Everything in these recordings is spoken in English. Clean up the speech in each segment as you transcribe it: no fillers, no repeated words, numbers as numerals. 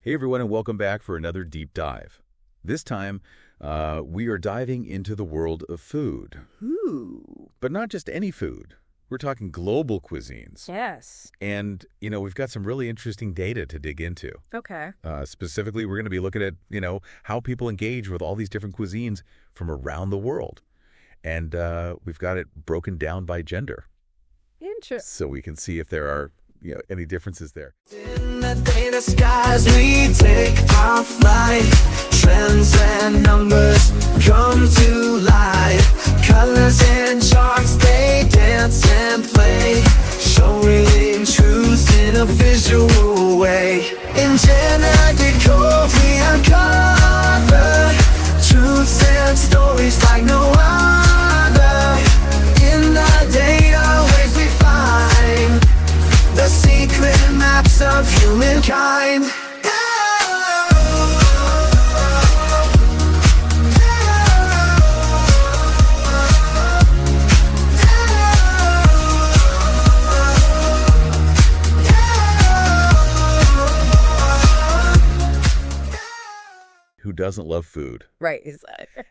Hey everyone, and welcome back for another deep dive. This time, we are diving into the world of food. Ooh. But not just any food. We're talking global cuisines. Yes. And, we've got some really interesting data to dig into. Okay. Specifically, we're going to be looking at, how people engage with all these different cuisines from around the world. And we've got it broken down by gender. Interesting. So we can see if there are, any differences there. In the data skies we take our flight. Trends and numbers come to life. Colors and charts, they dance and play. Showing truth in a visual way. In GenderDecoded we uncover truths and stories like no other. In the data waves we find the secret maps of humankind. Who doesn't love food? Right.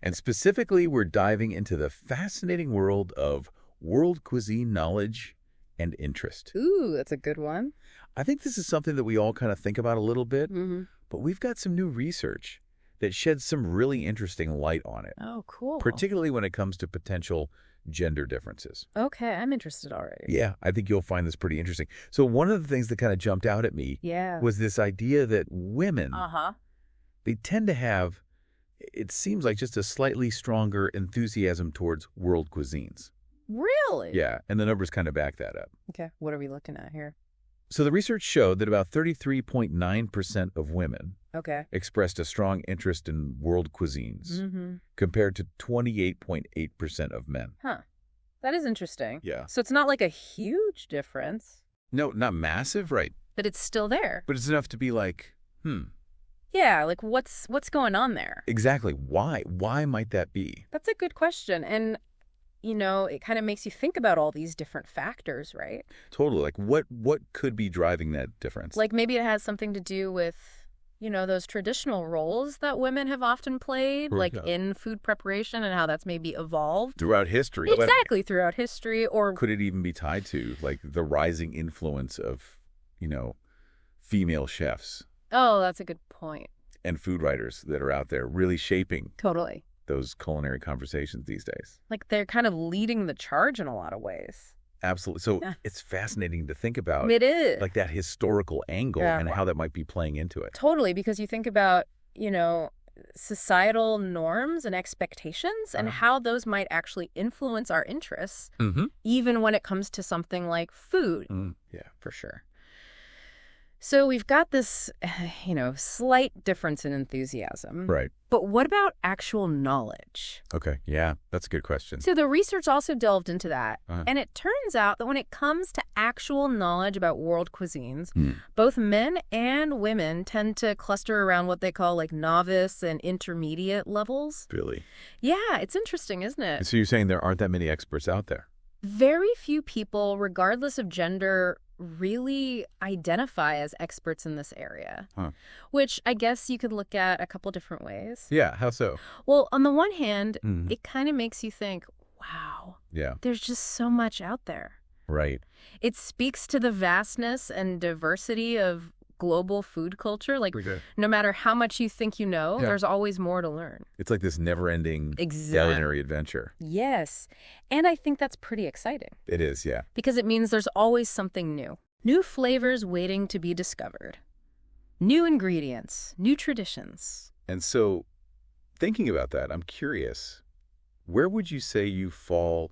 And specifically, we're diving into the fascinating world of world cuisine knowledge and interest. Ooh, that's a good one. I think this is something that we all kind of think about a little bit, Mm-hmm. but we've got some new research that sheds some really interesting light on it, Oh, cool. particularly when it comes to potential gender differences. Okay, I'm interested already. Yeah, I think you'll find this pretty interesting. So one of the things that kind of jumped out at me Yeah. was this idea that women, Uh-huh. they tend to have, it seems like, just a slightly stronger enthusiasm towards world cuisines. Really? Yeah, and the numbers kind of back that up. Okay, what are we looking at here? So the research showed that about 33.9% of women Okay. expressed a strong interest in world cuisines, Mm-hmm. compared to 28.8% of men. Huh. That is interesting. Yeah. So it's not like a huge difference, No, not massive, right? but it's still there. But it's enough to be like, Yeah, like what's going on there? exactly. Why? Why might that be? That's a good question. And it kind of makes you think about all these different factors, right? Totally. Like, what could be driving that difference? Like maybe it has something to do with, those traditional roles that women have often played, Sure, like yeah. in food preparation and how that's maybe evolved. throughout history. But Exactly, throughout history or... could it even be tied to, like, the rising influence of, female chefs Oh, that's a good point. and food writers that are out there really shaping Totally. those culinary conversations these days? Like they're kind of leading the charge in a lot of ways. Absolutely. So Yeah. it's fascinating to think about, It is. like, that historical angle Yeah. and how that might be playing into it. Totally, because you think about, societal norms and expectations and how those might actually influence our interests, Mm-hmm. even when it comes to something like food. Yeah. For sure. So we've got this, slight difference in enthusiasm. Right. But what about actual knowledge? Okay. Yeah. That's a good question. So the research also delved into that. Uh-huh. And it turns out that when it comes to actual knowledge about world cuisines, Hmm. both men and women tend to cluster around what they call like novice and intermediate levels. Really? Yeah, it's interesting, isn't it? So you're saying there aren't that many experts out there? Very few people, regardless of gender, really identify as experts in this area, Huh. which I guess you could look at a couple different ways. Yeah. How so? Well, on the one hand, Mhm. it kind of makes you think, wow, Yeah. there's just so much out there. Right. It speaks to the vastness and diversity of global food culture. Like, no matter how much you think you know, Yeah. there's always more to learn. It's like this never-ending Exactly. culinary adventure. Yes. And I think that's pretty exciting It is, yeah. because it means there's always something new. New flavors waiting to be discovered. New ingredients, new traditions. And so, thinking about that, I'm curious, where would you say you fall,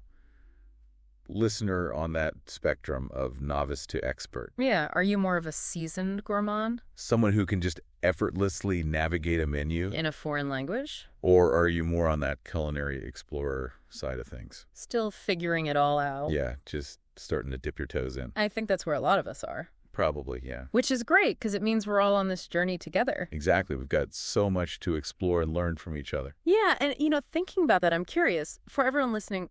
listener, on that spectrum of novice to expert? Yeah. Are you more of a seasoned gourmand Someone who can just effortlessly navigate a menu? in a foreign language? Or are you more on that culinary explorer side of things? Still figuring it all out? Yeah, just starting to dip your toes in. I think that's where a lot of us are. Probably, yeah. Which is great because it means we're all on this journey together. Exactly. We've got so much to explore and learn from each other. Yeah. And, thinking about that, I'm curious, for everyone listening,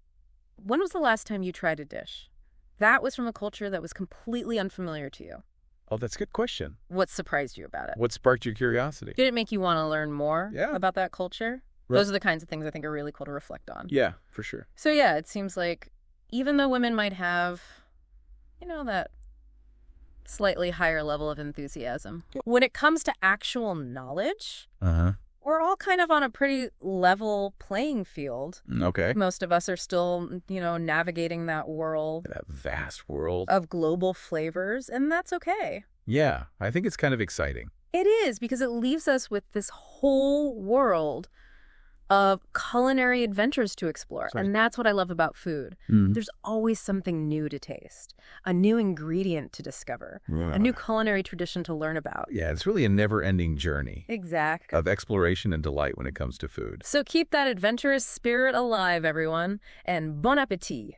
when was the last time you tried a dish that was from a culture that was completely unfamiliar to you? Oh, that's a good question. What surprised you about it? What sparked your curiosity? Did it make you want to learn more Yeah. about that culture? Right. Those are the kinds of things I think are really cool to reflect on. Yeah, for sure. So yeah, it seems like even though women might have, that slightly higher level of enthusiasm, when it comes to actual knowledge, Uh-huh. we're all kind of on a pretty level playing field. Okay. Most of us are still, navigating that world That vast world. of global flavors, and that's okay. Yeah, I think it's kind of exciting. It is, because it leaves us with this whole world of culinary adventures to explore. Sorry. And that's what I love about food. Mm. There's always something new to taste, a new ingredient to discover, a new culinary tradition to learn about. Yeah, it's really a never-ending journey Exactly. of exploration and delight when it comes to food. So keep that adventurous spirit alive, everyone, and bon appetit.